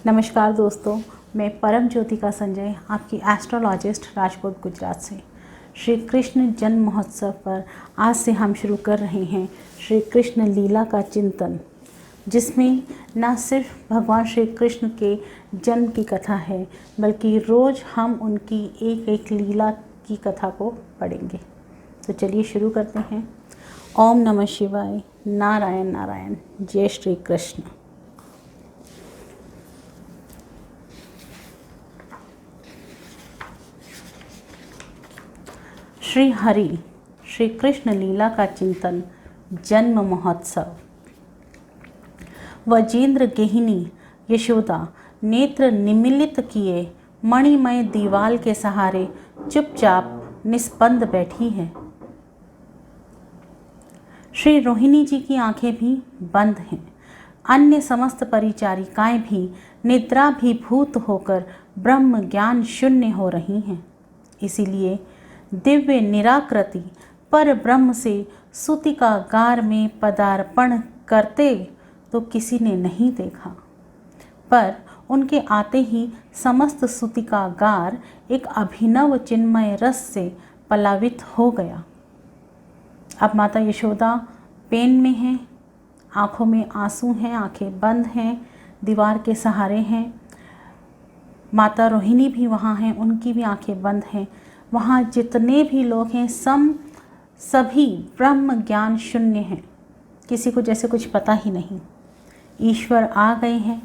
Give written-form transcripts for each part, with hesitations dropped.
नमस्कार दोस्तों, मैं परम ज्योतिका संजय आपकी एस्ट्रोलॉजिस्ट राजकोट गुजरात से। श्री कृष्ण जन्म महोत्सव पर आज से हम शुरू कर रहे हैं श्री कृष्ण लीला का चिंतन, जिसमें न सिर्फ भगवान श्री कृष्ण के जन्म की कथा है, बल्कि रोज़ हम उनकी एक एक लीला की कथा को पढ़ेंगे। तो चलिए शुरू करते हैं। ओम नमः शिवाय। नारायण नारायण। जय श्री कृष्ण। श्री हरि श्री कृष्ण लीला का चिंतन। जन्म महोत्सव। वजेंद्र गेहिनी यशोदा नेत्र निमीलित किए मणिमय दीवाल के सहारे चुपचाप निस्पंद बैठी है। श्री रोहिणी जी की आंखें भी बंद हैं। अन्य समस्त परिचारिकाएं भी निद्राभिभूत होकर ब्रह्म ज्ञान शून्य हो रही हैं। इसीलिए दिव्य निराकृति पर ब्रह्म से सूतिकागार में पदार्पण करते तो किसी ने नहीं देखा, पर उनके आते ही समस्त सूतिकागार एक अभिनव चिन्मय रस से पलावित हो गया। अब माता यशोदा पेन में हैं, आँखों में आंसू हैं, आंखें बंद हैं, दीवार के सहारे हैं। माता रोहिणी भी वहाँ हैं, उनकी भी आंखें बंद हैं। वहाँ जितने भी लोग हैं सभी ब्रह्म ज्ञान शून्य हैं। किसी को जैसे कुछ पता ही नहीं। ईश्वर आ गए हैं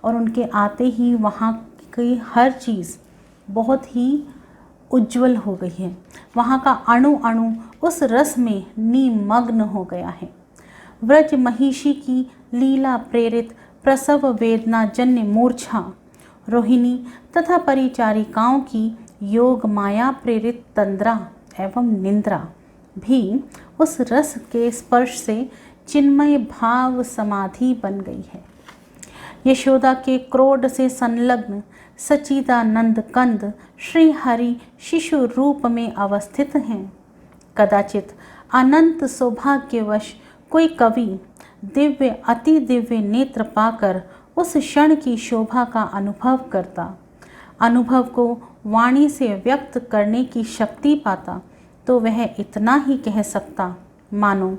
और उनके आते ही वहाँ की हर चीज़ बहुत ही उज्जवल हो गई है। वहाँ का अणु अणु उस रस में निमग्न हो गया है। व्रज महिषी की लीला प्रेरित प्रसव वेदना जन्य मूर्छा, रोहिणी तथा परिचारिकाओं की योग माया प्रेरित तंद्रा एवं निंद्रा भी उस रस के स्पर्श से चिन्मय भाव समाधि बन गई है। यशोदा के क्रोध से संलग्न सच्चिदानंद कंद श्री हरि शिशु रूप में अवस्थित हैं। कदाचित अनंत सौभाग्यवश कोई कवि दिव्य अति दिव्य नेत्र पाकर उस क्षण की शोभा का अनुभव करता, अनुभव को वाणी से व्यक्त करने की शक्ति पाता, तो वह इतना ही कह सकता, मानो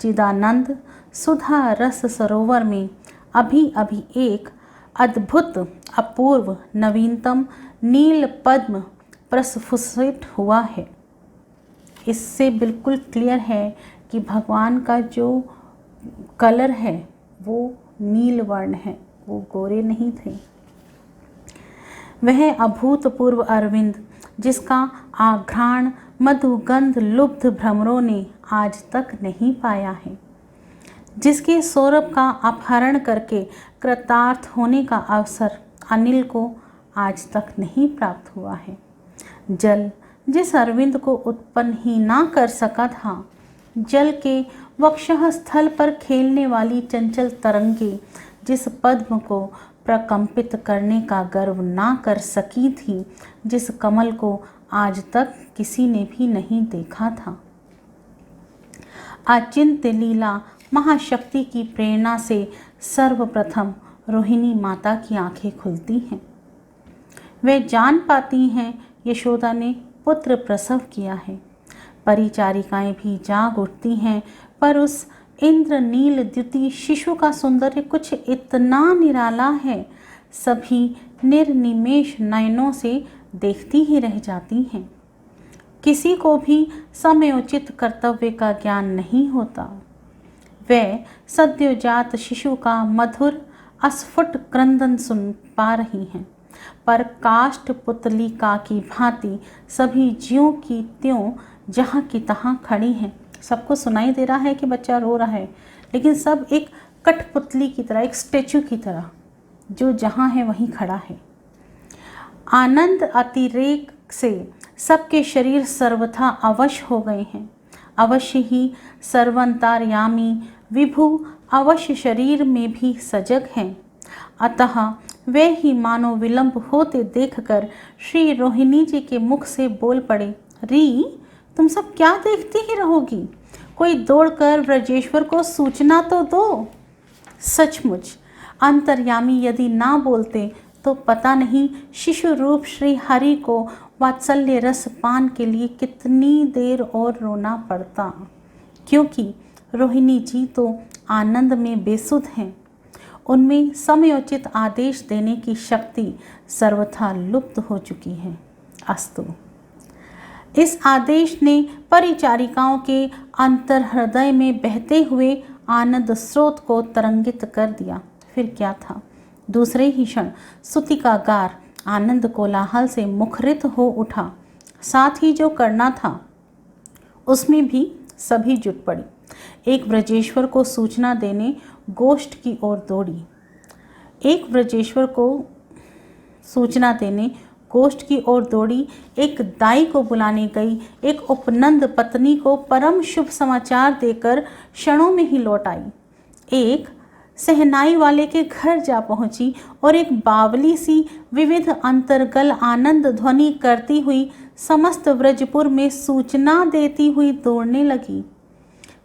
चिदानंद सुधा रस सरोवर में अभी अभी एक अद्भुत अपूर्व नवीनतम नील पद्म प्रस्फुटित हुआ है। इससे बिल्कुल क्लियर है कि भगवान का जो कलर है वो नील वर्ण है, वो गोरे नहीं थे। वह अभूतपूर्व अरविंद जिसका आघ्राण मधुगंध लुब्ध भ्रमरों ने आज तक नहीं पाया है, जिसके सौरभ का अपहरण करके कृतार्थ होने का अवसर अनिल को आज तक नहीं प्राप्त हुआ है। जल जिस अरविंद को उत्पन्न ही ना कर सका था, जल के वक्षः स्थल पर खेलने वाली चंचल तरंगे जिस पद्म को प्रकंपित करने का गर्व ना कर सकी थी, जिस कमल को आज तक किसी ने भी नहीं देखा था। अचिंत्य लीला महाशक्ति की प्रेरणा से सर्वप्रथम रोहिणी माता की आंखें खुलती हैं। वे जान पाती हैं यशोदा ने पुत्र प्रसव किया है। परिचारिकाएं भी जाग उठती हैं, पर उस इंद्र नील द्युति शिशु का सौंदर्य कुछ इतना निराला है, सभी निर्निमेष नयनों से देखती ही रह जाती हैं। किसी को भी समयोचित कर्तव्य का ज्ञान नहीं होता। वह सद्योजात शिशु का मधुर अस्फुट क्रंदन सुन पा रही हैं, पर काष्ठ पुतलिका की भांति सभी ज्यों की त्यों जहाँ की तहाँ खड़ी हैं। सबको सुनाई दे रहा है कि बच्चा रो रहा है, लेकिन सब एक कठपुतली की तरह, एक स्टैचू की तरह, जो जहाँ है वहीं खड़ा है। आनंद अतिरेक से सबके शरीर सर्वथा अवश्य हो गए हैं। अवश्य ही सर्वंतर्यामी विभु अवश्य शरीर में भी सजग हैं। अतः वे ही मानो विलंब होते देखकर श्री रोहिणी जी के मुख से बोल पड़े, री तुम सब क्या देखती ही रहोगी, कोई दौड़कर ब्रजेश्वर को सूचना तो दो। सचमुच अंतर्यामी यदि ना बोलते तो पता नहीं शिशु रूप श्री हरि को वात्सल्य रस पान के लिए कितनी देर और रोना पड़ता, क्योंकि रोहिणी जी तो आनंद में बेसुध हैं। उनमें समयोचित आदेश देने की शक्ति सर्वथा लुप्त हो चुकी है। अस्तु। इस आदेश ने परिचारिकाओं के अंतर हृदय में बहते हुए आनंद स्रोत को तरंगित कर दिया। फिर क्या था, दूसरे ही क्षण स्तुति का गार आनंद कोलाहल से मुखरित हो उठा। साथ ही जो करना था उसमें भी सभी जुट पड़ी। एक ब्रजेश्वर को सूचना देने गोष्ठ की ओर दौड़ी। एक ब्रजेश्वर को सूचना देने गोष्ठ की ओर दौड़ी, एक दाई को बुलाने गई, एक उपनंद पत्नी को परम शुभ समाचार देकर क्षणों में ही लौट आई, एक सहनाई वाले के घर जा पहुंची और एक बावली सी विविध अंतर्गल आनंद ध्वनि करती हुई समस्त व्रजपुर में सूचना देती हुई दौड़ने लगी।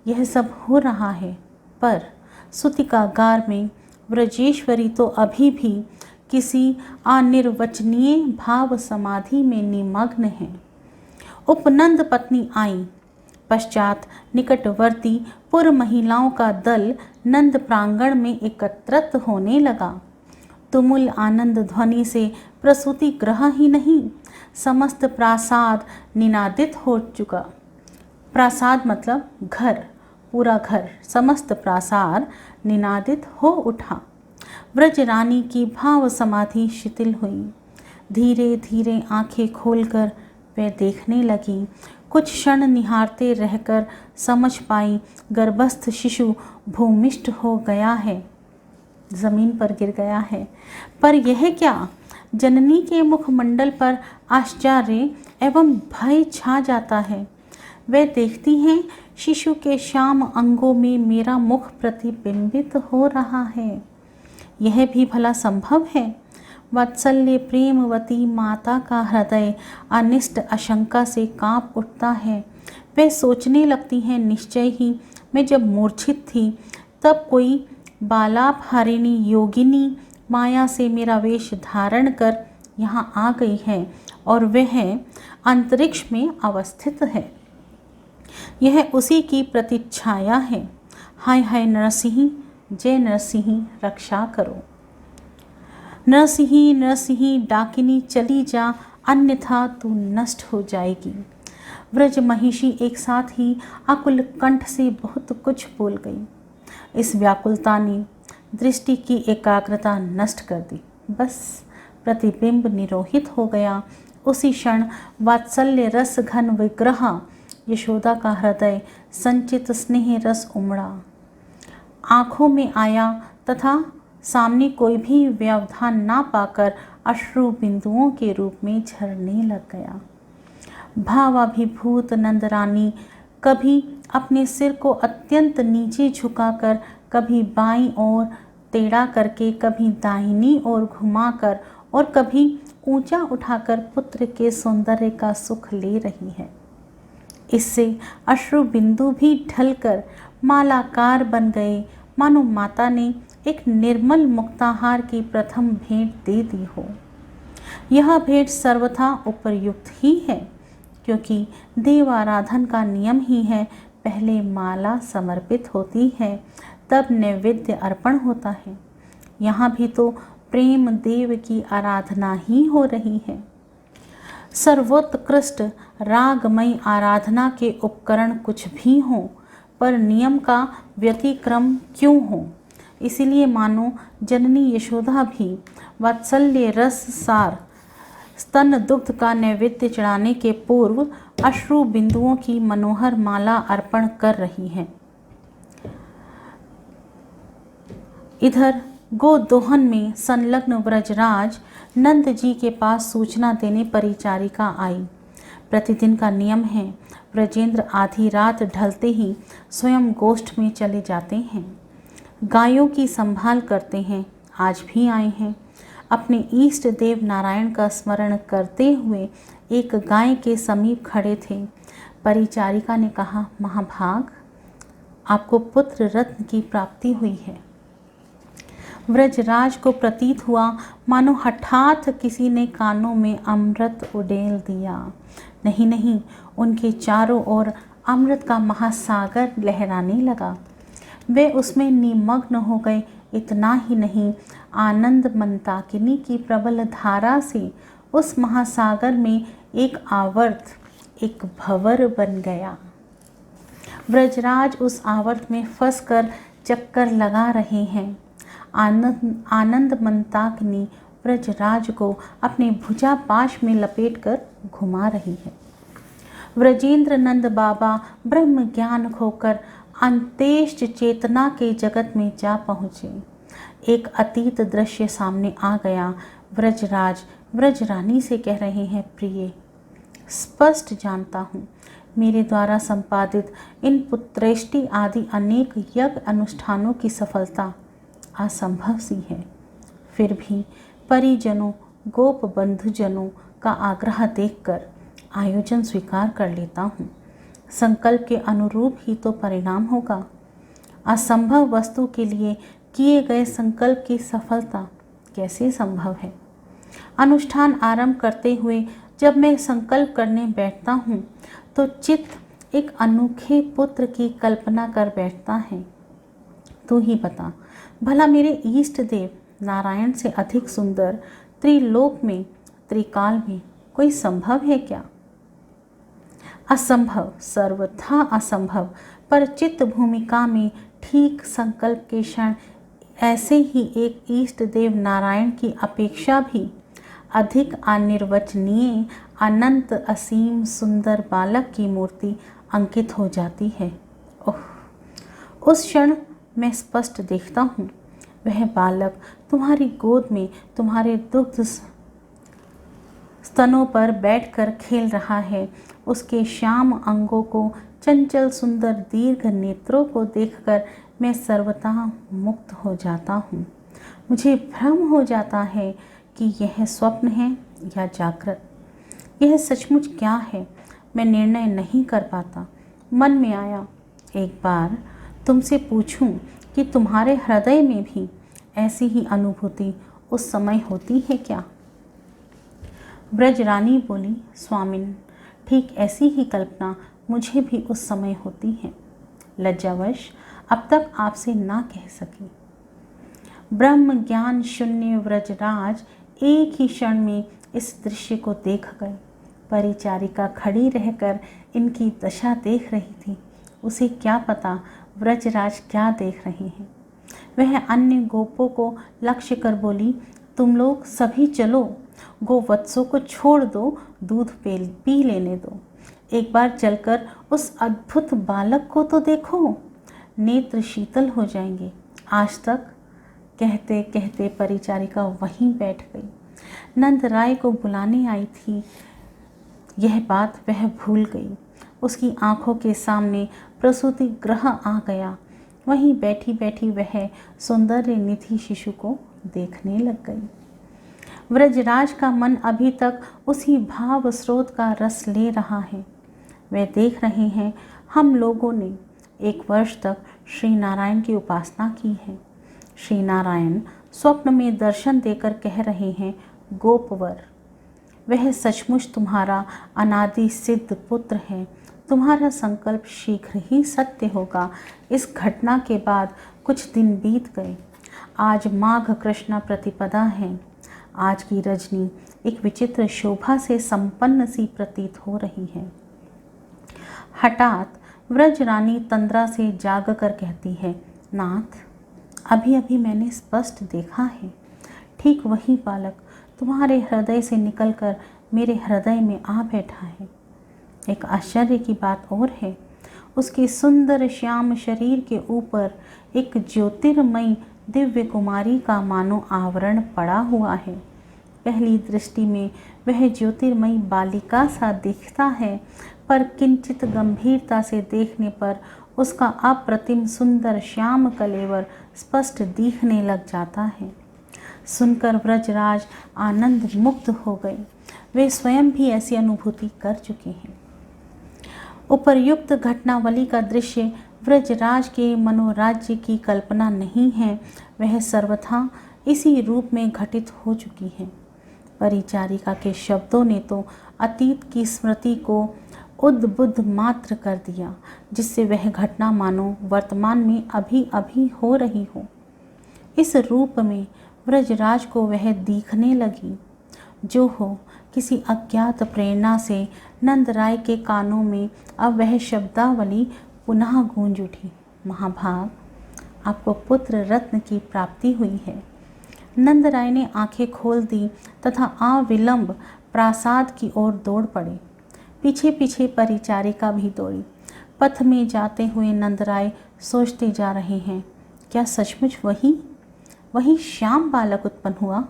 यह सब हो रहा है, पर स्तुतिकागार में व्रजेश्वरी तो अभी भी किसी अनिर्वचनीय भाव समाधि में निमग्न है। उपनंद पत्नी आई। पश्चात निकटवर्ती पुर महिलाओं का दल नंद प्रांगण में एकत्रित होने लगा। तुमुल आनंद ध्वनि से प्रसूति ग्रह ही नहीं, समस्त प्रासाद निनादित हो चुका। प्रासाद मतलब घर, पूरा घर, समस्त प्रासाद निनादित हो उठा। व्रज रानी की भाव समाधि शिथिल हुई। धीरे धीरे आंखें खोलकर वह देखने लगी। कुछ क्षण निहारते रहकर समझ पाई गर्भस्थ शिशु भूमिष्ठ हो गया है, जमीन पर गिर गया है। पर यह क्या, जननी के मुखमंडल पर आश्चर्य एवं भय छा जाता है। वे देखती हैं शिशु के श्याम अंगों में मेरा मुख प्रतिबिंबित हो रहा है। यह भी भला संभव है? वात्सल्य प्रेमवती माता का हृदय अनिष्ट आशंका से कांप उठता है। वे सोचने लगती हैं, निश्चय ही मैं जब मूर्छित थी तब कोई बालापहारिणी योगिनी माया से मेरा वेश धारण कर यहाँ आ गई है और वह अंतरिक्ष में अवस्थित है। यह उसी की प्रतीच्छाया है। हाय हाय नरसिंह, जय नरसिंह, रक्षा करो। नरसिंह नरसिंह डाकिनी चली जा, अन्यथा तू नष्ट हो जाएगी। व्रज महिषी एक साथ ही आकुल कंठ से बहुत कुछ बोल गई। इस व्याकुलता ने दृष्टि की एकाग्रता नष्ट कर दी। बस प्रतिबिंब निरोहित हो गया। उसी क्षण वात्सल्य रस घन विग्रह यशोदा का हृदय संचित स्नेह रस उमड़ा, आँखों में आया तथा सामने कोई भी व्यवधान ना पाकर अश्रु बिंदुओं के रूप में झरने लग गया। भावाभिभूत नंदरानी कभी अपने सिर को अत्यंत नीचे झुकाकर, कभी बाईं ओर टेढ़ा करके, कभी दाहिनी ओर घुमाकर और कभी ऊंचा उठाकर पुत्र के सौंदर्य का सुख ले रही है। इससे अश्रु बिंदु भी ढलकर मालाकार बन गए, मानो माता ने एक निर्मल मुक्ताहार की प्रथम भेंट दे दी हो। यह भेंट सर्वथा उपयुक्त ही है, क्योंकि देव आराधन का नियम ही है, पहले माला समर्पित होती है, तब नैवेद्य अर्पण होता है। यहाँ भी तो प्रेम देव की आराधना ही हो रही है। सर्वोत्कृष्ट रागमयी आराधना के उपकरण कुछ भी हों, पर नियम का व्यतिक्रम क्यों हो। इसीलिए मानो जननी यशोदा भी वात्सल्य रस सार स्तन दुग्ध का नैवेद्य चढ़ाने के पूर्व अश्रु बिंदुओं की मनोहर माला अर्पण कर रही है। इधर गोदोहन में संलग्न व्रजराज नंद जी के पास सूचना देने परिचारिका आई। प्रतिदिन का नियम है, व्रजेंद्र आधी रात ढलते ही स्वयं गोष्ठ में चले जाते हैं, गायों की संभाल करते हैं। आज भी आए हैं। अपने इष्ट देव नारायण का स्मरण करते हुए एक गाय के समीप खड़े थे। परिचारिका ने कहा, महाभाग, आपको पुत्र रत्न की प्राप्ति हुई है। व्रजराज को प्रतीत हुआ मानो हठात किसी ने कानों में अमृत उड़ेल दिया। नहीं नहीं, उनके चारों ओर अमृत का महासागर लहराने लगा। वे उसमें निमग्न हो गए। इतना ही नहीं, आनंद मंताकिनी की प्रबल धारा से उस महासागर में एक आवर्त, एक भंवर बन गया। व्रजराज उस आवर्त में फंसकर चक्कर लगा रहे हैं। आनंद मंताकिनी व्रजराज को अपने भुजा पाश में लपेटकर घुमा रही है। व्रजेंद्र नंद बाबा ब्रह्म ज्ञान खोकर अंत्येष्ट चेतना के जगत में जा पहुँचे। एक अतीत दृश्य सामने आ गया। व्रजराज व्रजरानी से कह रहे हैं, प्रिय, स्पष्ट जानता हूँ मेरे द्वारा संपादित इन पुत्रेष्टि आदि अनेक यज्ञ अनुष्ठानों की सफलता असंभव सी है। फिर भी परिजनों, गोप बंधुजनों का आग्रह देखकर आयोजन स्वीकार कर लेता हूँ। संकल्प के अनुरूप ही तो परिणाम होगा। असंभव वस्तु के लिए किए गए संकल्प की सफलता कैसे संभव है? अनुष्ठान आरंभ करते हुए जब मैं संकल्प करने बैठता हूँ तो चित्त एक अनोखे पुत्र की कल्पना कर बैठता है। तू ही बता, भला मेरे इष्ट देव नारायण से अधिक सुंदर त्रिलोक में, त्रिकाल में कोई संभव है क्या? असंभव, सर्वथा असंभव। पर चित्त भूमिका में ठीक संकल्प के क्षण ऐसे ही एक इष्ट देव नारायण की अपेक्षा भी अधिक अनिर्वचनीय, अनंत, असीम, सुंदर बालक की मूर्ति अंकित हो जाती है। ओह, उस क्षण मैं स्पष्ट देखता हूँ, वह बालक तुम्हारी गोद में तुम्हारे दुग्ध स्तनों पर बैठकर खेल रहा है। उसके श्याम अंगों को, चंचल सुंदर दीर्घ नेत्रों को देखकर मैं सर्वथा मुक्त हो जाता हूँ। मुझे भ्रम हो जाता है कि यह स्वप्न है या जागृत, यह सचमुच क्या है, मैं निर्णय नहीं कर पाता। मन में आया एक बार तुमसे पूछूं कि तुम्हारे हृदय में भी ऐसी ही अनुभूति उस समय होती है क्या? व्रजरानी बोली, स्वामिन, ठीक ऐसी ही कल्पना मुझे भी उस समय होती है। लज्जावश अब तक आपसे ना कह सकी। ब्रह्म ज्ञान शून्य व्रजराज एक ही क्षण में इस दृश्य को देख गए। परिचारिका खड़ी रहकर इनकी दशा देख रही थी। उसे क्या पता व्रजराज क्या देख रहे हैं। वह अन्य गोपों को लक्ष्य कर बोली, तुम लोग सभी चलो, गोवत्सों को छोड़ दो, दूध पी लेने दो। एक बार चलकर उस अद्भुत बालक को तो देखो, नेत्र शीतल हो जाएंगे। आज तक कहते कहते परिचारिका वहीं बैठ गई। नंद राय को बुलाने आई थी, यह बात वह भूल गई। उसकी आंखों के सामने प्रसूति गृह आ गया। वहीं बैठी बैठी वह सौंदर्य निधि शिशु को देखने लग गई। व्रजराज का मन अभी तक उसी भाव स्रोत का रस ले रहा है। वे देख रहे हैं, हम लोगों ने 1 वर्ष तक श्री नारायण की उपासना की है। श्री नारायण स्वप्न में दर्शन देकर कह रहे हैं, गोपवर, वह सचमुच तुम्हारा अनादि सिद्ध पुत्र है। तुम्हारा संकल्प शीघ्र ही सत्य होगा। इस घटना के बाद कुछ दिन बीत गए। आज माघ कृष्णा प्रतिपदा है। आज की रजनी एक विचित्र शोभा से संपन्न सी प्रतीत हो रही है। हठात व्रजरानी तंद्रा से जाग कर कहती है, नाथ, अभी अभी मैंने स्पष्ट देखा है, ठीक वही बालक तुम्हारे हृदय से निकलकर मेरे हृदय में आ बैठा है। एक आश्चर्य की बात और है, उसके सुंदर श्याम शरीर के ऊपर एक ज्योतिर्मयी दिव्य कुमारी का मानो आवरण पड़ा हुआ है। पहली दृष्टि में वह ज्योतिर्मयी बालिका सा दिखता है, पर किंचित गंभीरता से देखने पर उसका अप्रतिम सुंदर श्याम कलेवर स्पष्ट दिखने लग जाता है। सुनकर व्रजराज आनंद मुक्त हो गए। वे स्वयं भी ऐसी अनुभूति कर चुके हैं। उपर्युक्त घटनावली का दृश्य व्रजराज के मनोराज्य की कल्पना नहीं है, वह सर्वथा इसी रूप में घटित हो चुकी है। परिचारिका के शब्दों ने तो अतीत की स्मृति को उद्बुद्ध मात्र कर दिया, जिससे वह घटना मानो वर्तमान में अभी अभी हो रही हो। इस रूप में व्रजराज को वह दिखने लगी, जो हो किसी अज्ञात प्रेरणा से नंदराय के कानों में अब वह शब्दावली पुनः गूंज उठी। महाभाग, आपको पुत्र रत्न की प्राप्ति हुई है। नंदराय ने आंखें खोल दी तथा अविलंब प्रासाद की ओर दौड़ पड़े। पीछे पीछे परिचारिका भी दौड़ी। पथ में जाते हुए नंदराय सोचते जा रहे हैं, क्या सचमुच वही श्याम बालक उत्पन्न हुआ?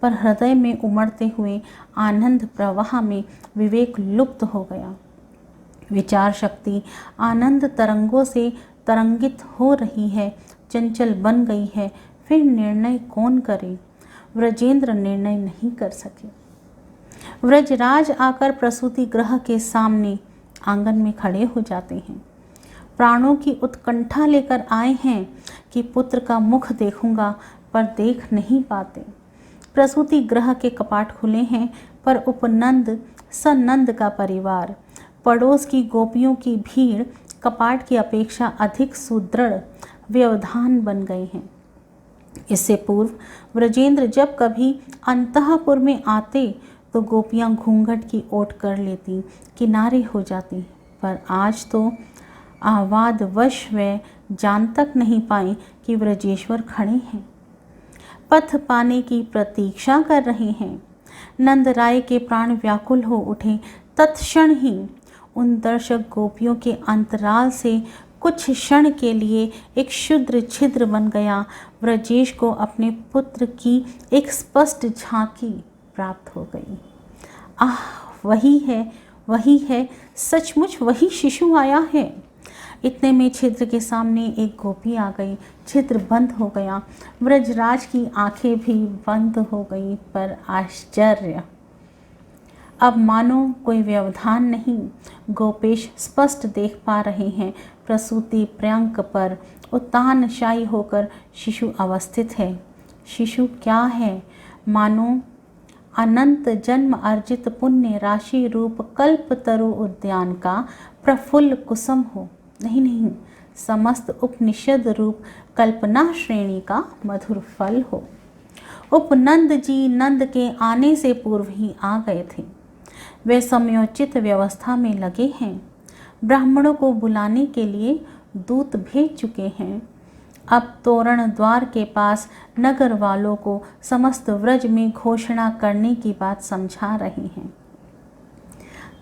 पर हृदय में उमड़ते हुए आनंद प्रवाह में विवेक लुप्त हो गया। विचार शक्ति आनंद तरंगों से तरंगित हो रही है, चंचल बन गई है। फिर निर्णय कौन करे? व्रजेंद्र निर्णय नहीं कर सके। व्रजराज आकर प्रसूति गृह के सामने आंगन में खड़े हो जाते हैं। प्राणों की उत्कंठा लेकर आए हैं कि पुत्र का मुख देखूंगा, पर देख नहीं पाते। प्रसूति गृह के कपाट खुले हैं, पर उपनंद सनंद का परिवार, पड़ोस की गोपियों की भीड़ कपाट की अपेक्षा अधिक सुदृढ़ व्यवधान बन गए हैं। इससे पूर्व व्रजेंद्र जब कभी अंतःपुर में आते तो गोपियां घूंघट की ओट कर लेती, किनारे हो जाती, पर आज तो आवादवश वे जान तक नहीं पाए कि व्रजेश्वर खड़े हैं, पथ पाने की प्रतीक्षा कर रहे हैं। नंदराय के प्राण व्याकुल हो उठे। तत्क्षण ही उन दर्शक गोपियों के अंतराल से कुछ क्षण के लिए एक क्षुद्र छिद्र बन गया। व्रजेश को अपने पुत्र की एक स्पष्ट झांकी प्राप्त हो गई। आह, वही है, सचमुच वही शिशु आया है। इतने में छिद्र के सामने एक गोपी आ गई। छिद्र बंद हो गया। व्रजराज की आंखें भी बंद हो गई, पर आश्चर्य, अब मानो कोई व्यवधान नहीं। गोपेश स्पष्ट देख पा रहे हैं, प्रसूति पर्यंक पर उत्तानशायी होकर शिशु अवस्थित है। शिशु क्या है? मानो अनंत जन्म अर्जित पुण्य राशि रूप कल्प तरु उद्यान का प्रफुल्ल कुसुम हो। नहीं, समस्त उपनिषद रूप कल्पना श्रेणी का मधुर फल हो। उपनंद जी नंद के आने से पूर्व ही आ गए थे। वे समयोचित व्यवस्था में लगे हैं। ब्राह्मणों को बुलाने के लिए दूत भेज चुके हैं। अब तोरण द्वार के पास नगर वालों को समस्त व्रज में घोषणा करने की बात समझा रहे हैं।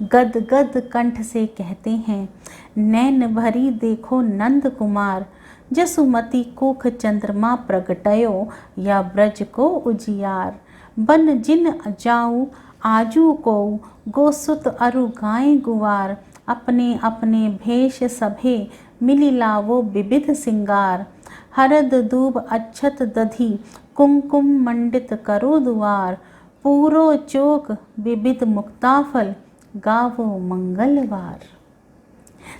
गदगद कंठ से कहते हैं, नैन भरी देखो नंद कुमार, जसुमती कुख चंद्रमा प्रगटयो, या ब्रज को उजियार। बन जिन जाऊ आजू को, गोसुत अरु गाय गुवार। अपने अपने भेष सभे, मिली लावो विविध सिंगार। हरद दूब अच्छत दधि, कुमकुम मंडित करो दुआर। पूरो चोक विविध मुक्ताफल, गावो मंगलवार।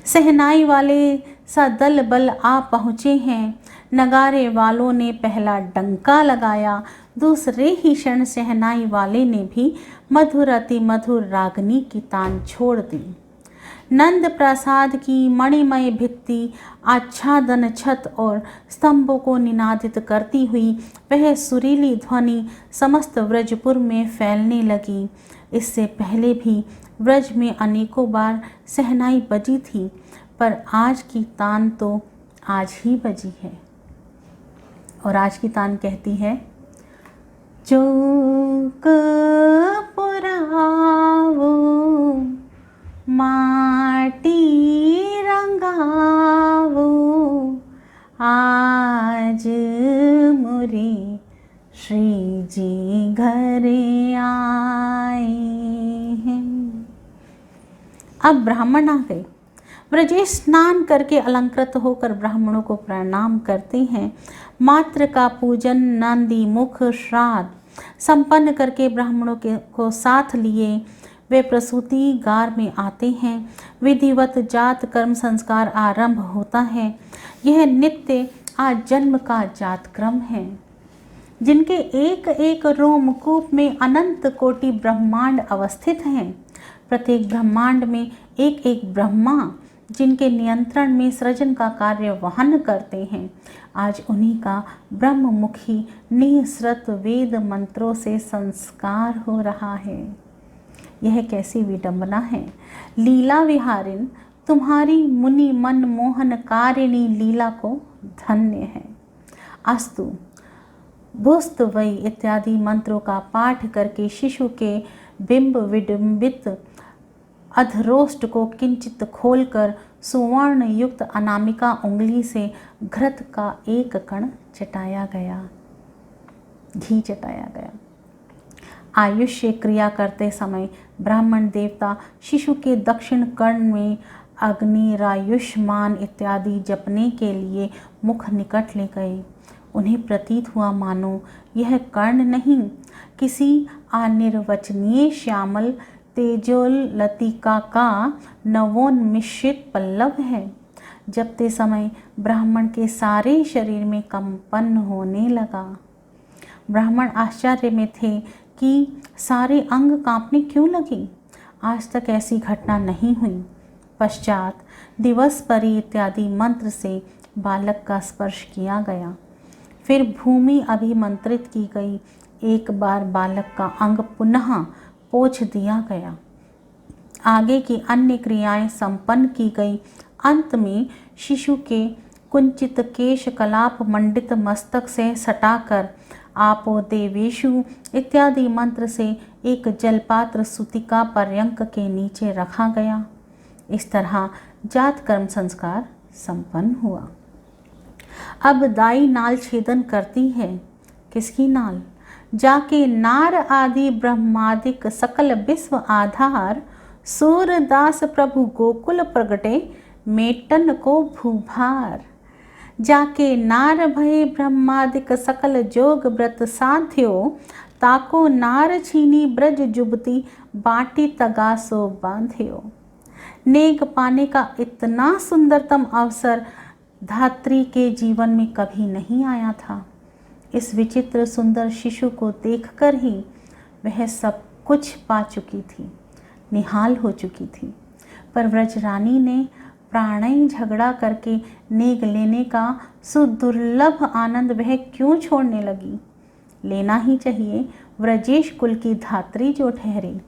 सहनाई वाले सदल बल आ पहुँचे हैं। नगारे वालों ने पहला डंका लगाया। दूसरे ही क्षण सहनाई वाले ने भी मधुर अति मधुर रागनी की तान छोड़ दी। नंद प्रसाद की मणिमय भित्ति, आच्छादन छत और स्तंभों को निनादित करती हुई वह सुरीली ध्वनि समस्त व्रजपुर में फैलने लगी। इससे पहले भी व्रज में अनेकों बार सहनाई बजी थी, पर आज की तान तो आज ही बजी है। और आज की तान कहती है, चौक पुरावो माटी रंगावो, आज मोरे श्री जी घरे आए हैं। अब ब्राह्मण आ गए। व्रजेश स्नान करके अलंकृत होकर ब्राह्मणों को प्रणाम करते हैं। मात्र का पूजन, नांदी मुख श्राद्ध संपन्न करके ब्राह्मणों को साथ लिए वे प्रसूति गार में आते हैं। विधिवत जात कर्म संस्कार आरंभ होता है। यह नित्य आजन्म का जात क्रम है, जिनके एक एक रोमकूप में अनंत कोटि ब्रह्मांड अवस्थित हैं। प्रत्येक ब्रह्मांड में एक एक ब्रह्मा जिनके नियंत्रण में सृजन का कार्य वहन करते हैं। आज उन्हीं का ब्रह्ममुखी निःसृत वेद मंत्रों से संस्कार हो रहा है। यह कैसी विडंबना है। लीला विहारिन, तुम्हारी मुनि मन मोहन कारिणी लीला को धन्य है। अस्तु भुस्त वै इत्यादि मंत्रों का पाठ करके शिशु के बिंब विडंबित अधरोष्ट को किंचित खोलकर सुवर्ण युक्त अनामिका उंगली से घृत का एक कण चटाया गया, घी चटाया गया। आयुष्य क्रिया करते समय ब्राह्मण देवता शिशु के दक्षिण कर्ण में अग्निरायुष्मान इत्यादि जपने के लिए मुख निकट ले गए। उन्हें प्रतीत हुआ मानो यह कर्ण नहीं, किसी अनिर्वचनीय श्यामल तेजोल लतिका का नवोन्मिश्रित पल्लव है। जपते समय ब्राह्मण के सारे शरीर में कंपन होने लगा। ब्राह्मण आश्चर्य में थे कि सारे अंग कांपने क्यों लगे। आज तक ऐसी घटना नहीं हुई। पश्चात दिवस परी इत्यादि मंत्र से बालक का स्पर्श किया गया। फिर भूमि अभिमंत्रित की गई। एक बार बालक का अंग पुनः पोंछ दिया गया। आगे की अन्य क्रियाएं संपन्न की गई। अंत में शिशु के कुंचित केश कलाप मंडित मस्तक से सटाकर आपो देवेशु इत्यादि मंत्र से एक जलपात्र सुतिका पर्यंक के नीचे रखा गया। इस तरह जात कर्म संस्कार संपन्न हुआ। अब दाई नाल छेदन करती है। किसकी नाल? जाके नार आदि ब्रह्मादिक सकल विश्व आधार सूरदास प्रभु गोकुल प्रगटे मेटन को भूभार। जाके नार भय ब्रह्मादिक सकल जोग व्रत साध्यो ताको नार छीनी ब्रज जुबती बाटी तगासो बांध्यो। नेग पाने का इतना सुंदरतम अवसर धात्री के जीवन में कभी नहीं आया था। इस विचित्र सुंदर शिशु को देखकर ही वह सब कुछ पा चुकी थी, निहाल हो चुकी थी। पर व्रजरानी ने प्राणय झगड़ा करके नेग लेने का सुदुर्लभ आनंद वह क्यों छोड़ने लगी? लेना ही चाहिए। व्रजेश कुल की धात्री जो ठहरी।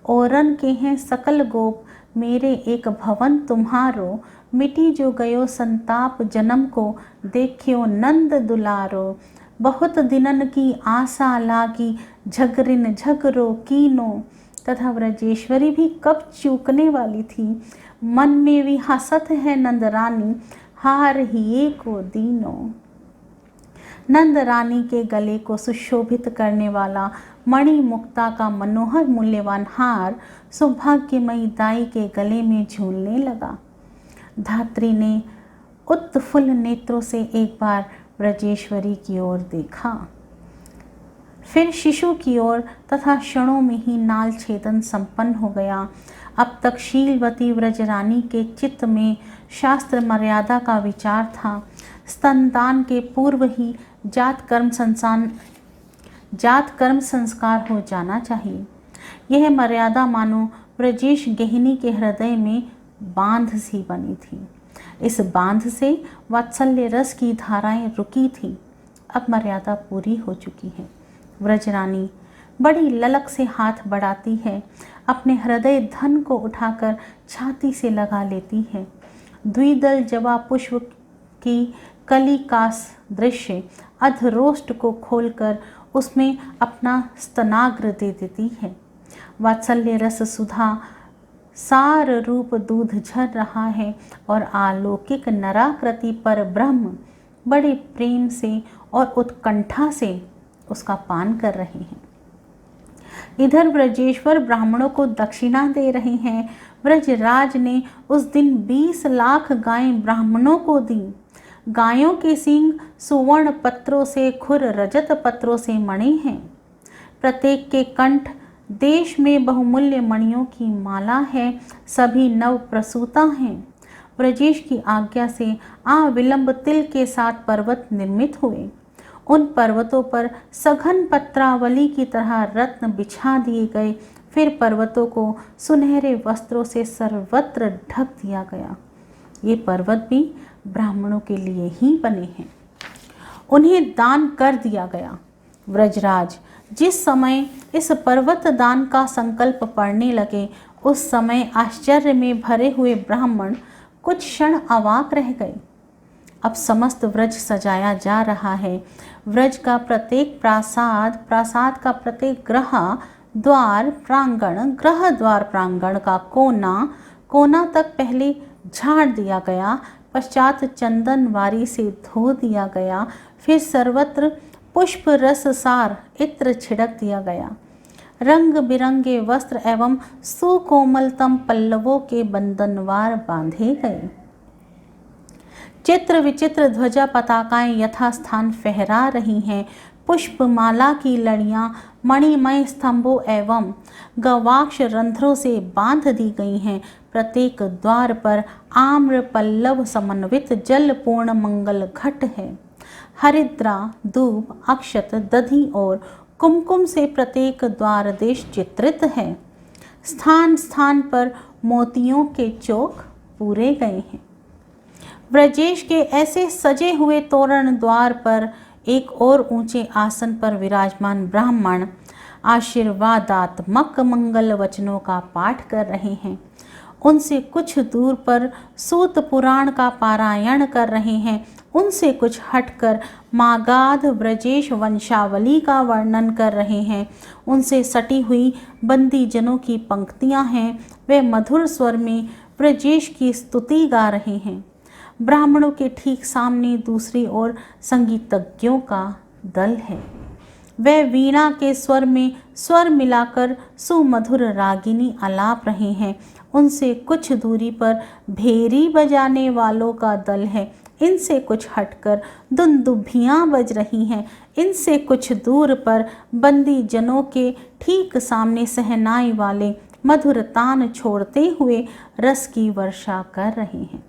औरन के हैं सकल गोप, मेरे एक भवन तुम्हारो। मिटी जो गयो संताप जन्म को, देखियो नंद दुलारो। बहुत दिनन की आशा लागी, झगरिन झगरो कीनो। तथा व्रजेश्वरी भी कब चूकने वाली थी। मन में भी हसत है नंदरानी, हार हिये को दीनो। नंद रानी के गले को सुशोभित करने वाला मणि मुक्ता का मनोहर मूल्यवान हार सौभाग्यमयी दाई के गले में झूलने लगा। धात्री ने उत्फुल्ल नेत्रों से एक बार व्रजेश्वरी की ओर देखा, फिर शिशु की ओर, तथा क्षणों में ही नाल छेदन संपन्न हो गया। अब तक शीलवती व्रजरानी के चित्त में शास्त्र मर्यादा का विचार था। स्तनदान के पूर्व ही जात कर्म संस्कार हो जाना चाहिए। यह मर्यादा मानो व्रजेश गृहिणी के हृदय में बांध सी बनी थी। इस बांध से वात्सल्य रस की धाराएं रुकी थी। अब मर्यादा पूरी हो चुकी है। व्रजरानी बड़ी ललक से हाथ बढ़ाती है, अपने हृदय धन को उठाकर छाती से लगा लेती है। द्विदल जवा पुष्प की कली का दृश्य अधरोष्ट को खोलकर उसमें अपना स्तनाग्र दे देती है। वात्सल्य रस सुधा सार रूप दूध झर रहा है और अलौकिक नराकृति पर ब्रह्म बड़े प्रेम से और उत्कंठा से उसका पान कर रहे हैं। इधर व्रजेश्वर ब्राह्मणों को दक्षिणा दे रहे हैं। व्रजराज ने उस दिन 20 लाख गायें ब्राह्मणों को दी। गायों के सींग सुवर्ण पत्रों से, खुर रजत पत्रों से मणे हैं। प्रत्येक के कंठ देश में बहुमूल्य मणियों की माला है, सभी नव प्रसूता हैं। ब्रजेश की आज्ञा से अविलंब तिल के साथ पर्वत निर्मित हुए। उन पर्वतों पर सघन पत्रावली की तरह रत्न बिछा दिए गए। फिर पर्वतों को सुनहरे वस्त्रों से सर्वत्र ढक दिया गया। ये पर्वत भी ब्राह्मणों के लिए ही बने हैं, उन्हें दान कर दिया गया। व्रजराज जिस समय इस पर्वत दान का संकल्प पढ़ने लगे, उस समय आश्चर्य में भरे हुए ब्राह्मण कुछ क्षण अवाक रह गए। अब समस्त व्रज सजाया जा रहा है। व्रज का प्रत्येक प्रासाद का प्रत्येक ग्रह द्वार प्रांगण, ग्रह द्वार प्रांगण का कोना तक पहले झाड़ दिया गया, पश्चात चंदन वारी से धो दिया गया, फिर सर्वत्र पुष्प रस सार इत्र छिड़क दिया गया। रंग बिरंगे वस्त्र एवं सुकोमलतम पल्लवों के बंधनवार बांधे गए। चित्र विचित्र ध्वजा पताकाएं यथास्थान फहरा रही हैं। पुष्पमाला की लड़ियां मणिमय स्तंभों एवं गवाक्ष रंध्रों से बांध दी गई हैं। प्रत्येक द्वार पर आम्र पल्लव समन्वित जल पूर्ण मंगल घट है। हरिद्रा, धूप, अक्षत, दधि और कुमकुम से प्रत्येक द्वार देश चित्रित है। स्थान स्थान पर मोतियों के चौक पूरे गए हैं। ब्रजेश के ऐसे सजे हुए तोरण द्वार पर एक और ऊंचे आसन पर विराजमान ब्राह्मण आशीर्वादात्मक मंगल वचनों का पाठ कर रहे हैं। उनसे कुछ दूर पर सूत पुराण का पारायण कर रहे हैं। उनसे कुछ हटकर मागाध ब्रजेश वंशावली का वर्णन कर रहे हैं। उनसे सटी हुई बंदी जनों की पंक्तियां हैं। वे मधुर स्वर में ब्रजेश की स्तुति गा रहे हैं। ब्राह्मणों के ठीक सामने दूसरी ओर संगीतज्ञों का दल है। वे वीणा के स्वर में स्वर मिलाकर सुमधुर रागिनी आलाप रहे हैं। उनसे कुछ दूरी पर भेरी बजाने वालों का दल है। इनसे कुछ हटकर दुंदुभियां बज रही हैं। इनसे कुछ दूर पर बंदी जनों के ठीक सामने सहनाई वाले मधुर तान छोड़ते हुए रस की वर्षा कर रहे हैं।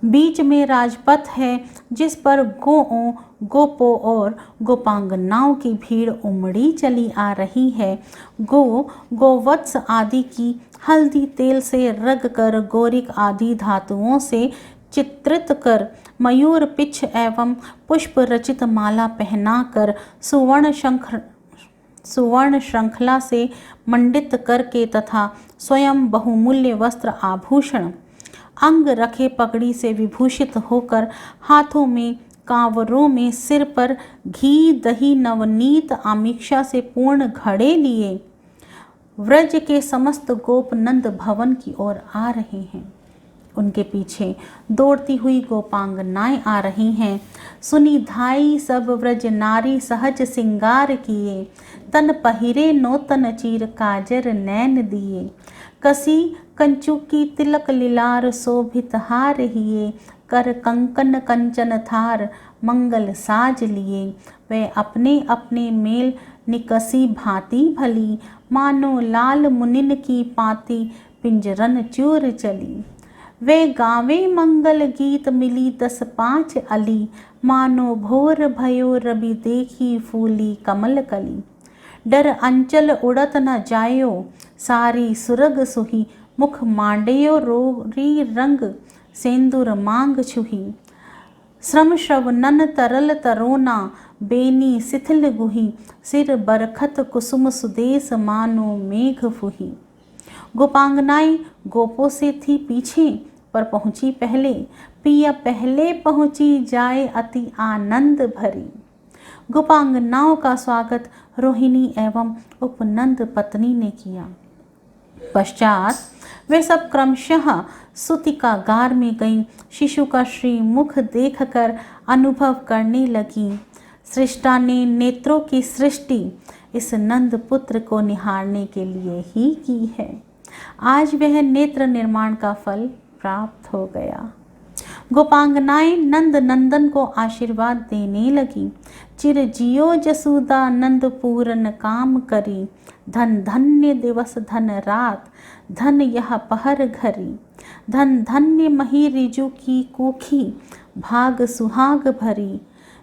बीच में राजपथ है, जिस पर गोओं, गोपों और गोपांगनाओं की भीड़ उमड़ी चली आ रही है। गोवत्स आदि की हल्दी तेल से रग कर, गोरिक आदि धातुओं से चित्रित कर, मयूर पिच्छ एवं पुष्प रचित माला पहनाकर, सुवर्ण श्रृंखला से मंडित करके तथा स्वयं बहुमूल्य वस्त्र आभूषण अंग रखे पगड़ी से विभूषित होकर, हाथों में कांवरों में, सिर पर घी दही नवनीत आमिक्षा से पूर्ण घड़े लिए व्रज के समस्त गोप नंद भवन की ओर आ रहे हैं। उनके पीछे दौड़ती हुई गोपांगनाएं आ रही हैं। सुनिधाई सब व्रज नारी सहज सिंगार किए, तन पहिरे नौतन चीर काजर नैन दिए, कसी कंचुकी तिलक लिलार शोभित हार हिए, कर कंकन कंचन थार मंगल साज लिए। वे अपने अपने मेल निकसी भांति भली, मानो लाल मुनिन की पाती पिंजरन चूर चली। वे गावे मंगल गीत मिली 10-5 अली, मानो भोर भयो रवि देखी फूली कमल कली। डर अंचल उड़त न जायो, सारी सुरग सुही, मुख मांडयो रोरी रंग सेंदुर मांग छुही। श्रम श्रवनन तरल तरोना, बेनी शिथिल गुही, सिर बरखत कुसुम सुदेश मानो मेघ फुही। गोपांगनाएं गोपों से थी पीछे, पर पहुंची पहले। पिया पहले पहुंची, जाए अति आनंद भरी। गोपांगनाओं का स्वागत रोहिणी एवं उपनंद पत्नी ने किया। पश्चात वे सब क्रमशः सूतिकागार में गईं। शिशु का श्रीमुख देखकर अनुभव करने लगी, सृष्टा ने नेत्रों की सृष्टि इस नंद पुत्र को निहारने के लिए ही की है। आज वह नेत्र निर्माण का फल प्राप्त हो गया। गोपांगनाएं नंद नंदन को आशीर्वाद देने लगी। चिर जियो जसुदा नंद पूरन काम करी, धन धन्य दिवस धन रात, धन यह पहर घरी। धन धन्य मही रिजु की कुखी, भाग सुहाग भरी।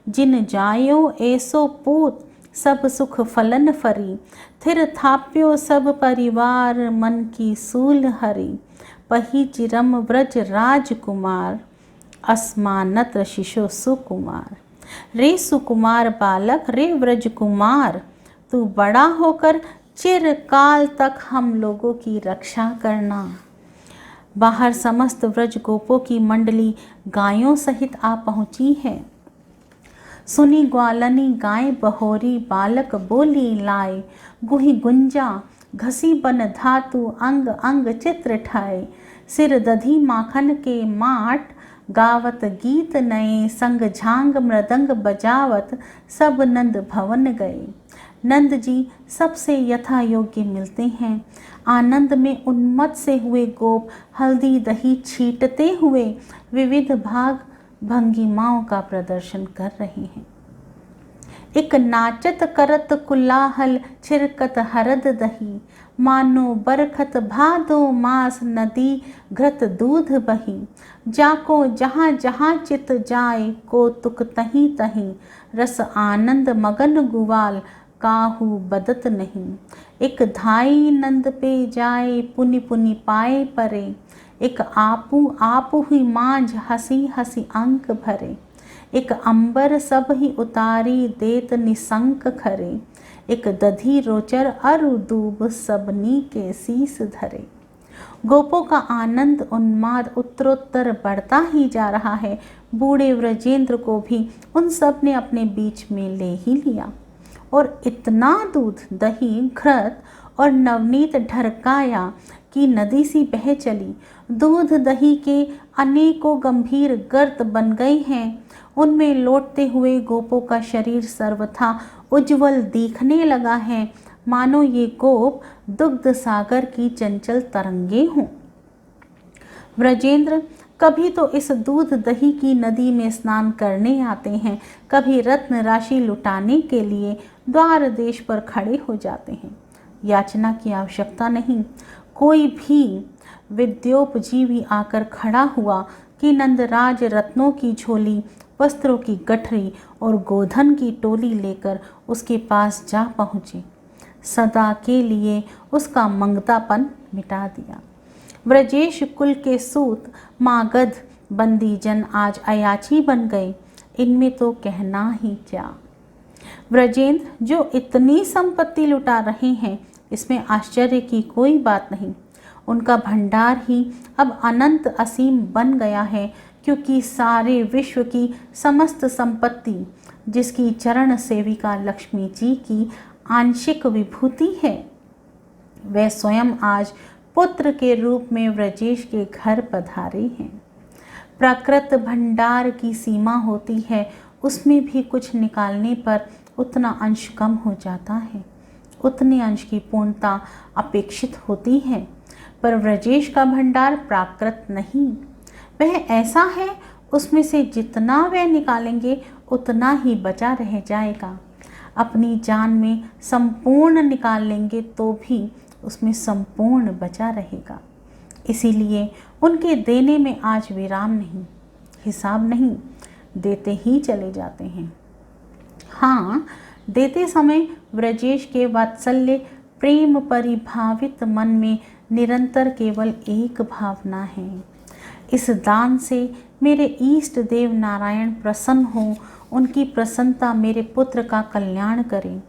जिन जायो ऐसो पूत, सब सुख फलन फरी। थिर थाप्यो सब परिवार, मन की सूल हरी। पही चिरम व्रज राजकुमार, अस्मानत शिशु सुकुमार। रे सुकुमार बालक रे व्रज कुमार, तू बड़ा होकर चिरकाल तक हम लोगों की रक्षा करना। बाहर समस्त व्रज गोपों की मंडली गायों सहित आ पहुंची है। सुनी ग्वालनी गाय बहोरी, बालक बोली लाए। गुही गुंजा घसी बन धातु, अंग अंग चित्र ठाए। सिर दधी माखन के माट, गावत गीत नए। संग झांग मृदंग बजावत, सब नंद भवन गए। नंद जी सबसे यथा योग्य मिलते हैं। आनंद में उन्मत्त से हुए गोप हल्दी दही छींटते हुए विविध भाग भंगिमाओं का प्रदर्शन कर रहे हैं। एक नाचत करत कुलाहल, छिरकत हरद दही। मानो बरखत भादो मास, नदी घृत दूध बही। जाको जहाँ जहाँ चित जाए, कौतुक तहीं तहीं। रस आनंद मगन गुवाल, काहू बदत नहीं। एक धाई नंद पे जाए, पुनि पुनि पाए परे। एक आपू आपू ही मांझ, हसी हसी अंक भरे। एक अंबर सब ही उतारी, देत निशंक खरे। एक दधी रोचर अरु दूब, सबनी के शीस धरे। गोपों का आनंद उन्माद उत्तरोत्तर बढ़ता ही जा रहा है। बूढ़े व्रजेंद्र को भी उन सब ने अपने बीच में ले ही लिया और इतना दूध दही घृत और नवनीत ढरकाया कि नदी सी बह चली। दूध दही के अनेकों गंभीर गर्त बन गए हैं। उनमें लौटते हुए गोपों का शरीर सर्वथा उज्जवल दिखने लगा है, मानो ये गोप दुग्ध सागर की चंचल तरंगे हों। व्रजेंद्र कभी तो इस दूध दही की नदी में स्नान करने आते हैं, कभी रत्न राशि लुटाने के लिए द्वार देश पर खड़े हो जाते हैं। याचना की आवश्यकता नहीं। कोई भी विद्योपजीवी आकर खड़ा हुआ कि नंदराज रत्नों की झोली, वस्त्रों की गठरी और गोधन की टोली लेकर उसके पास जा पहुँचे। सदा के लिए उसका मंगतापन मिटा दिया। व्रजेश कुल के सूत मागध बंदीजन आज अयाची बन गए, इनमें तो कहना ही क्या। व्रजेंद्र जो इतनी संपत्ति लुटा रहे हैं, इसमें आश्चर्य की कोई बात नहीं। उनका भंडार ही अब अनंत असीम बन गया है, क्योंकि सारे विश्व की समस्त संपत्ति जिसकी चरण सेविका लक्ष्मी जी की आंशिक विभूति है, वह स्वयं आज पुत्र के रूप में व्रजेश के घर पधारे हैं। प्राकृत भंडार की सीमा होती है, उसमें भी कुछ निकालने पर उतना अंश कम हो जाता है, उतने अंश की पूर्णता अपेक्षित होती है। पर व्रजेश का भंडार प्राकृत नहीं, वह ऐसा है उसमें से जितना वह निकालेंगे उतना ही बचा रह जाएगा। अपनी जान में संपूर्ण निकाल लेंगे तो भी उसमें संपूर्ण बचा रहेगा। इसीलिए उनके देने में आज विराम नहीं, हिसाब नहीं, देते ही चले जाते हैं। हाँ, देते समय व्रजेश के वात्सल्य प्रेम परिभावित मन में निरंतर केवल एक भावना है, इस दान से मेरे इष्ट देव नारायण प्रसन्न हो, उनकी प्रसन्नता मेरे पुत्र का कल्याण करे।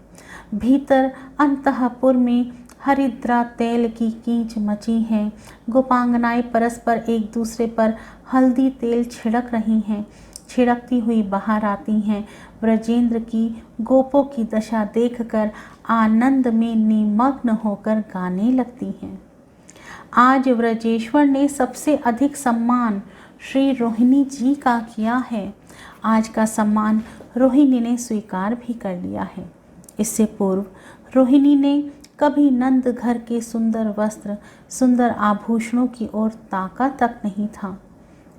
भीतर अंतःपुर में हरिद्रा तेल की कीच मची है। गोपांगनाएं परस्पर एक दूसरे पर हल्दी तेल छिड़क रही हैं, छिड़कती हुई बाहर आती हैं। व्रजेंद्र की गोपों की दशा देखकर आनंद में निमग्न होकर गाने लगती हैं। आज व्रजेश्वर ने सबसे अधिक सम्मान श्री रोहिणी जी का किया है। आज का सम्मान रोहिणी ने स्वीकार भी कर लिया है। इससे पूर्व रोहिणी ने कभी नंद घर के सुंदर वस्त्र, सुंदर आभूषणों की ओर ताका तक नहीं था।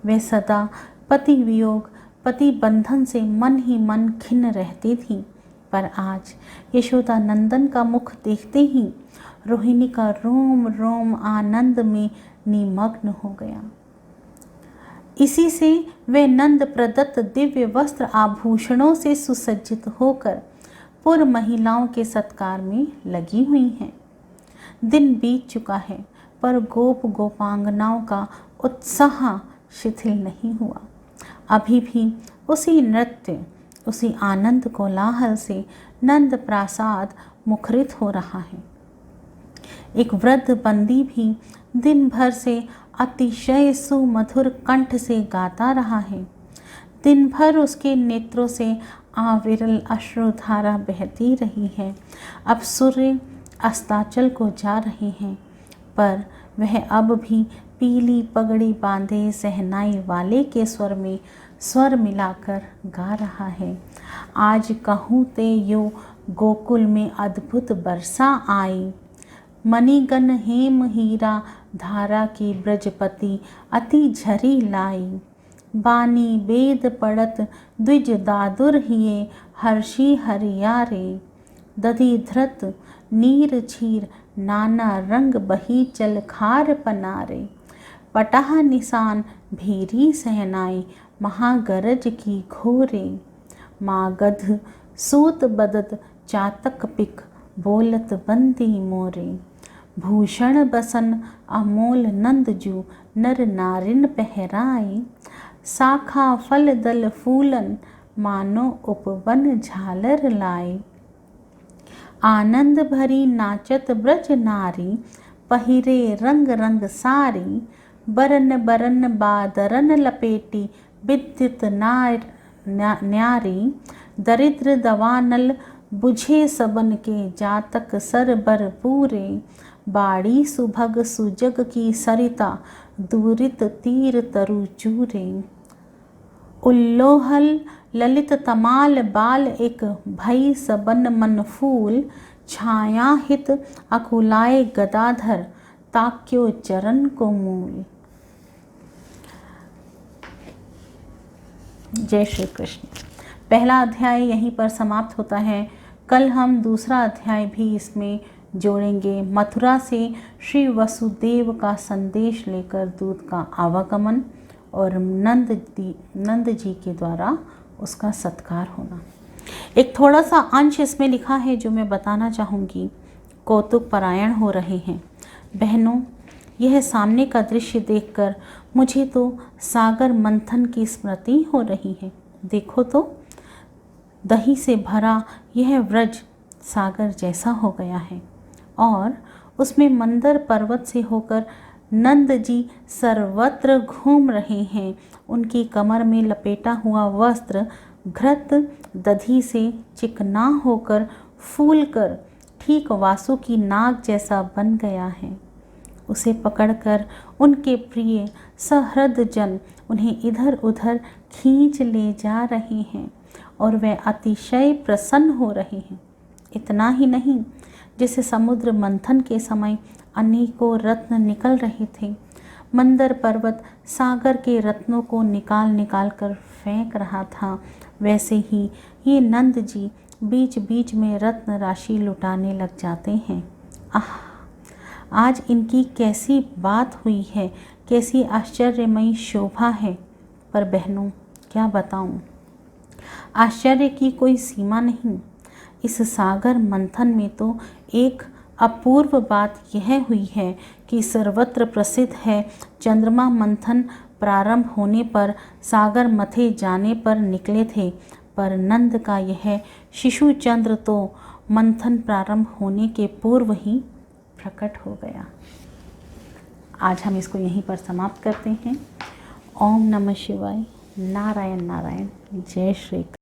वह सदा पति वियोग, पति बंधन से मन ही मन खिन्न रहती थी, पर आज यशोदा नंदन का मुख देखते ही रोहिणी का रोम रोम आनंद में निमग्न हो गया। इसी से वे नंद प्रदत्त दिव्य वस्त्र आभूषणों से सुसज्जित होकर पूर्व महिलाओं के सत्कार में लगी हुई हैं। दिन बीत चुका है, पर गोप गोपांगनाओं का उत्साह शिथिल नहीं हुआ। अभी भी उसी नृत्य, उसी आनंद कोलाहल से नंद प्रासाद मुखरित हो रहा है। एक वृद्ध बंदी भी दिन भर से अतिशय सुमधुर कंठ से गाता रहा है। दिन भर उसके नेत्रों से अविरल अश्रुधारा बहती रही है। अब सूर्य अस्ताचल को जा रहे हैं, पर वह अब भी पीली पगड़ी बांधे सहनाई वाले के स्वर में स्वर मिलाकर गा रहा है। आज कहूँ ते यो गोकुल में अद्भुत वर्षा आई, मणिगण हेम हीरा धारा की ब्रजपति अति झरी लाई। बानी वेद पढ़त द्विज दादुर हिये, हर्षी हरियारे। दधि धृत नीर छीर नाना रंग बही चल खार पनारे। पटाह निशान भीरी सहनाई, महागरज की घोरे। मागध सूत बदत चातक पिक, बोलत बंदी मोरे। भूषण बसन अमोल नंदजू, नर नारिन पहराए। शाखा फल दल फूलन, मानो उपवन झालर लाए। आनंद भरी नाचत ब्रज नारी, पहिरे रंग रंग सारी। बरन बरन बादरन लपेटी, विद्युत न्यारी। दरिद्र दवानल बुझे सबन के, जातक सर बर पूरे। बाड़ी सुभग सुजग की सरिता, दूरित तीर तरु चूरे। उल्लोहल ललित तमाल बाल एक, भई सबन मन फूल। छाया हित अकुलाए गदाधर, ताक्यो चरण को मूल। जय श्री कृष्ण। पहला अध्याय यहीं पर समाप्त होता है। कल हम दूसरा अध्याय भी इसमें जोड़ेंगे। मथुरा से श्री वसुदेव का संदेश लेकर दूत का आवागमन और नंद जी के द्वारा उसका सत्कार होना। एक थोड़ा सा अंश इसमें लिखा है जो मैं बताना चाहूँगी। कौतुक परायण हो रहे हैं। बहनों, यह सामने का दृश्य देखकर मुझे तो सागर मंथन की स्मृति हो रही है। देखो तो, दही से भरा यह व्रज सागर जैसा हो गया है और उसमें मंदर पर्वत से होकर नंद जी सर्वत्र घूम रहे हैं। उनकी कमर में लपेटा हुआ वस्त्र घृत दधी से चिकना होकर फूलकर ठीक वासुकी नाग जैसा बन गया है। उसे पकड़कर उनके प्रिय सहृद जन उन्हें इधर उधर खींच ले जा रहे हैं और वे अतिशय प्रसन्न हो रहे हैं। इतना ही नहीं, जैसे समुद्र मंथन के समय अनेकों रत्न निकल रहे थे, मंदर पर्वत सागर के रत्नों को निकाल निकाल कर फेंक रहा था, वैसे ही ये नंद जी बीच बीच में रत्न राशि लुटाने लग जाते हैं। आज इनकी कैसी बात हुई है, कैसी आश्चर्यमयी शोभा है। पर बहनों, क्या बताऊं, आश्चर्य की कोई सीमा नहीं। इस सागर मंथन में तो एक अपूर्व बात यह हुई है कि सर्वत्र प्रसिद्ध है, चंद्रमा मंथन प्रारंभ होने पर सागर मथे जाने पर निकले थे, पर नंद का यह शिशु चंद्र तो मंथन प्रारंभ होने के पूर्व ही प्रकट हो गया। आज हम इसको यहीं पर समाप्त करते हैं। ओम नमः शिवाय। नारायण नारायण। जय श्री कृष्ण।